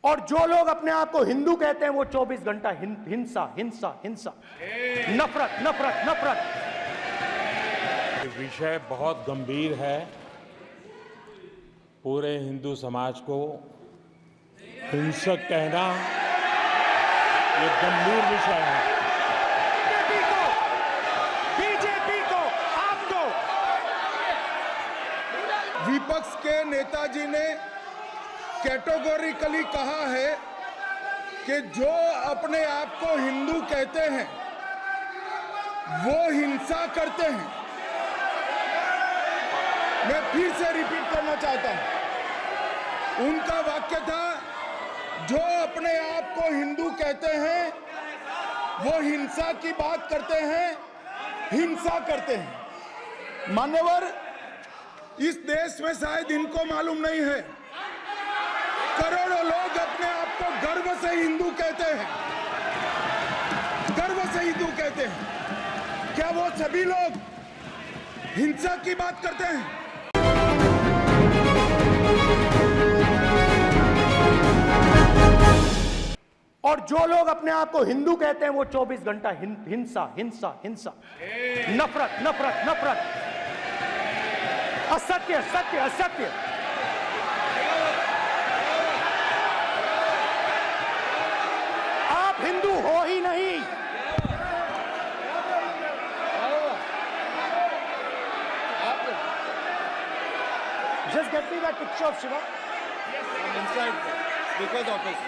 और जो लोग अपने आप को हिंदू कहते हैं वो 24 घंटा हिंसा हिंसा हिंसा, नफरत नफरत नफरत। विषय बहुत गंभीर है। पूरे हिंदू समाज को हिंसक कहना ये गंभीर विषय है। बीजेपी को आपको विपक्ष के नेताजी ने कैटेगोरिकली कहा है कि जो अपने आप को हिंदू कहते हैं वो हिंसा करते हैं। मैं फिर से रिपीट करना चाहता हूं, उनका वाक्य था जो अपने आप को हिंदू कहते हैं वो हिंसा की बात करते हैं, हिंसा करते हैं। मान्यवर, इस देश में शायद इनको मालूम नहीं है, करोड़ों लोग अपने आप को गर्व से हिंदू कहते हैं, गर्व से हिंदू कहते हैं। क्या वो सभी लोग हिंसा की बात करते हैं? और जो लोग अपने आप को हिंदू कहते हैं वो 24 घंटा हिंसा हिंसा हिंसा, नफरत नफरत नफरत, असत्य सत्य असत्य। आप हिंदू हो ही नहीं। Just get me that picture of Shiva. Inside speaker's office.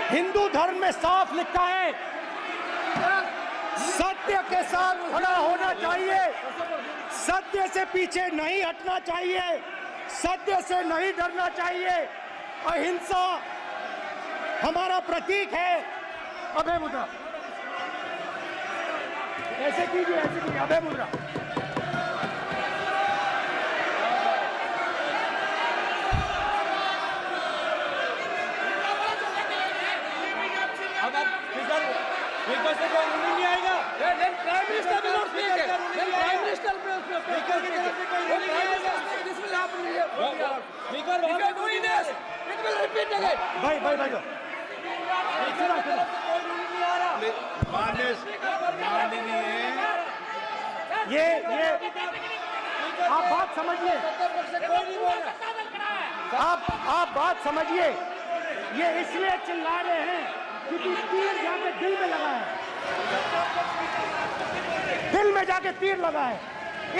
Hindu धर्म में साफ लिखा है, सत्य के साथ खड़ा होना चाहिए, सत्य से पीछे नहीं हटना चाहिए, सत्य से नहीं डरना चाहिए। अहिंसा हमारा प्रतीक है। अभय मुद्रा ऐसे कीजिए, ऐसे कीजिए, अभय मुद्रा। नहीं आएगा। प्राइम मिनिस्टर भी नोट किए गए। प्राइम मिनिस्टर पे speaker this will happen. Speaker doing this, it will repeat again. भाई भाई भाई ये आप बात समझिए, आप बात समझिए। ये इसलिए चिल्ला रहे हैं क्योंकि तीर जाके दिल में लगा है, दिल में जाके तीर लगा है,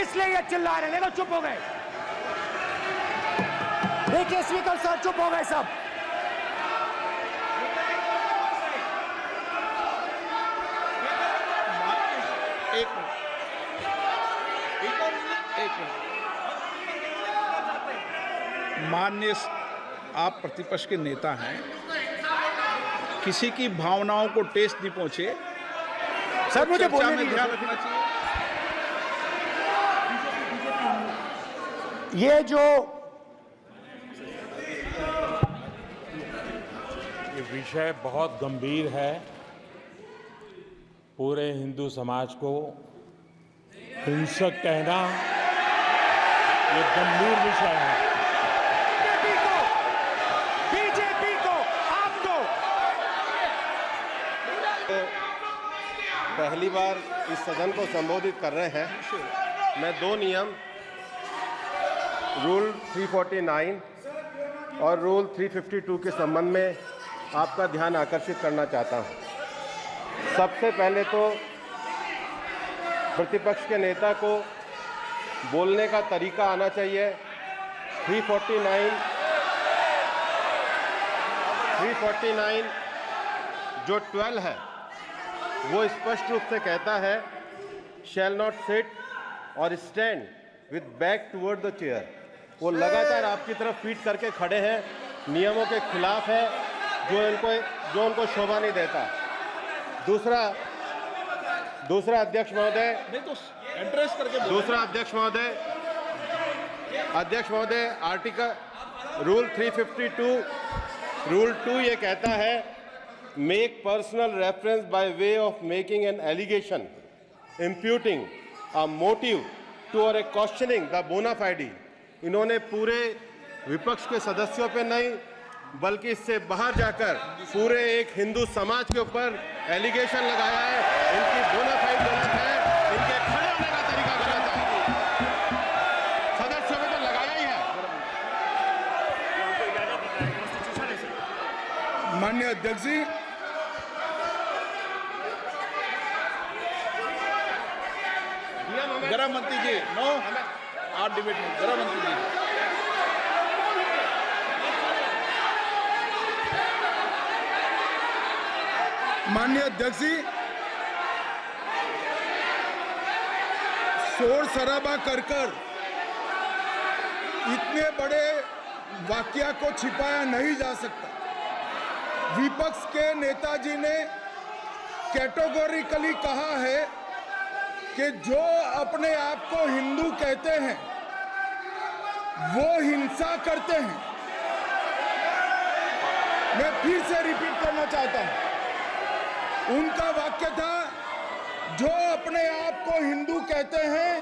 इसलिए ये चिल्ला रहे हैं। देखो चुप हो गए, देखिए स्पीकर साहब चुप हो गए सब। माननीय आप प्रतिपक्ष के नेता हैं, किसी की भावनाओं को ठेस नहीं पहुंचे, सर मुझे बोलने में ध्यान रखना चाहिए। ये जो ये विषय बहुत गंभीर है। पूरे हिंदू समाज को हिंसक कहना ये गंभीर विषय है। बीजेपी को आपको पहली बार इस सदन को संबोधित कर रहे हैं। मैं दो नियम, रूल 349 और रूल 352 के संबंध में आपका ध्यान आकर्षित करना चाहता हूं। सबसे पहले तो प्रतिपक्ष के नेता को बोलने का तरीका आना चाहिए। 349 जो 12 है वो स्पष्ट रूप से कहता है शैल नॉट सिट और stand with back toward the chair. वो लगातार आपकी तरफ पीठ करके खड़े हैं, नियमों के खिलाफ है, जो उनको शोभा नहीं देता। दूसरा अध्यक्ष महोदय, अध्यक्ष महोदय आर्टिकल रूल 352 रूल 2 ये कहता है make personal reference by way of making an allegation, imputing a motive to or a questioning the bona fide। इन्होंने पूरे विपक्ष के सदस्यों पे नहीं बल्कि इससे बाहर जाकर पूरे एक हिंदू समाज के ऊपर एलिगेशन लगाया है। इनकी बोनाफाइड गलत है, इनके खड़े होने का तरीका गलत है। सदस्यों में तो लगाया ही है। माननीय अध्यक्ष जी, गृह मंत्री जी, नो आप डिबेट में गृह मंत्री जी। माननीय अध्यक्ष जी, शोर शराबा कर इतने बड़े वाकया को छिपाया नहीं जा सकता। विपक्ष के नेताजी ने कैटेगोरिकली कहा है कि जो अपने आप को हिंदू कहते हैं वो हिंसा करते हैं। मैं फिर से रिपीट करना चाहता हूं, उनका वाक्य था, जो अपने आप को हिंदू कहते हैं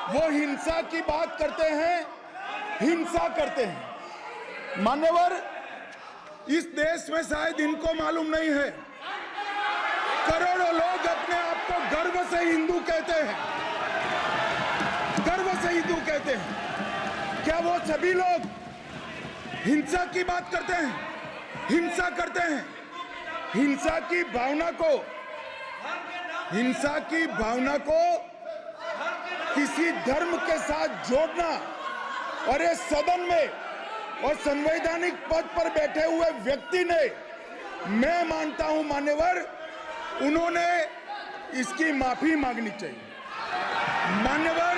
वो हिंसा की बात करते हैं, हिंसा करते हैं। मान्यवर, इस देश में शायद इनको मालूम नहीं है, करोड़ों लोग अपने आप को गर्व से हिंदू कहते हैं, गर्व से हिंदू कहते हैं। क्या वो सभी लोग हिंसा की बात करते हैं, हिंसा करते हैं? हिंसा की भावना को किसी धर्म के साथ जोड़ना और इस सदन में और संवैधानिक पद पर बैठे हुए व्यक्ति ने, मैं मानता हूं मान्यवर, उन्होंने इसकी माफी मांगनी चाहिए। मान्यवर,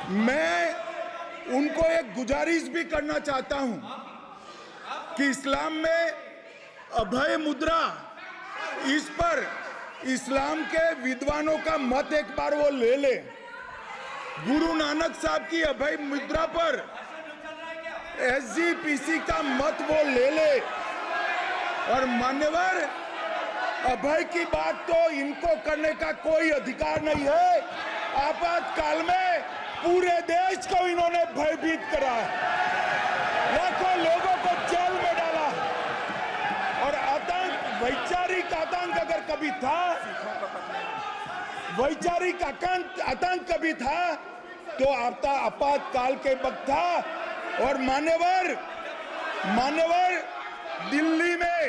मैं उनको एक गुजारिश भी करना चाहता हूं कि इस्लाम में अभय मुद्रा, इस पर इस्लाम के विद्वानों का मत एक बार वो ले ले। गुरु नानक साहब की अभय मुद्रा पर SGPC का मत वो ले ले। और मान्यवर, अभय की बात तो इनको करने का कोई अधिकार नहीं है। आपातकाल में पूरे देश को इन्होंने भयभीत करा है, लाखों लोगों को जेल में डाला है। और आतंक, वैचारिक आतंक अगर कभी था, वैचारिक आतंक कभी था तो आपातकाल के वक्त था। और मान्यवर, दिल्ली में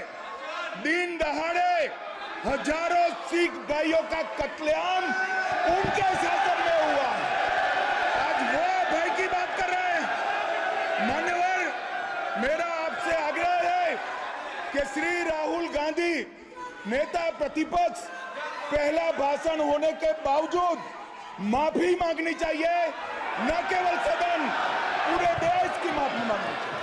दिन दहाड़े हजारों सिख भाइयों का कत्लेआम उनके शासन में हुआ। आज वो भय की बात कर रहे हैं। मान्यवर, मेरा आपसे आग्रह है कि श्री राहुल गांधी, नेता प्रतिपक्ष, पहला भाषण होने के बावजूद माफी मांगनी चाहिए, न केवल सदन, पूरे देश की माफी मांगनी चाहिए।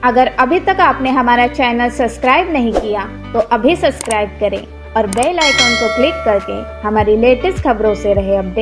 अगर अभी तक आपने हमारा चैनल सब्सक्राइब नहीं किया तो अभी सब्सक्राइब करें और बेल आइकन को क्लिक करके हमारी लेटेस्ट खबरों से रहे अपडेट।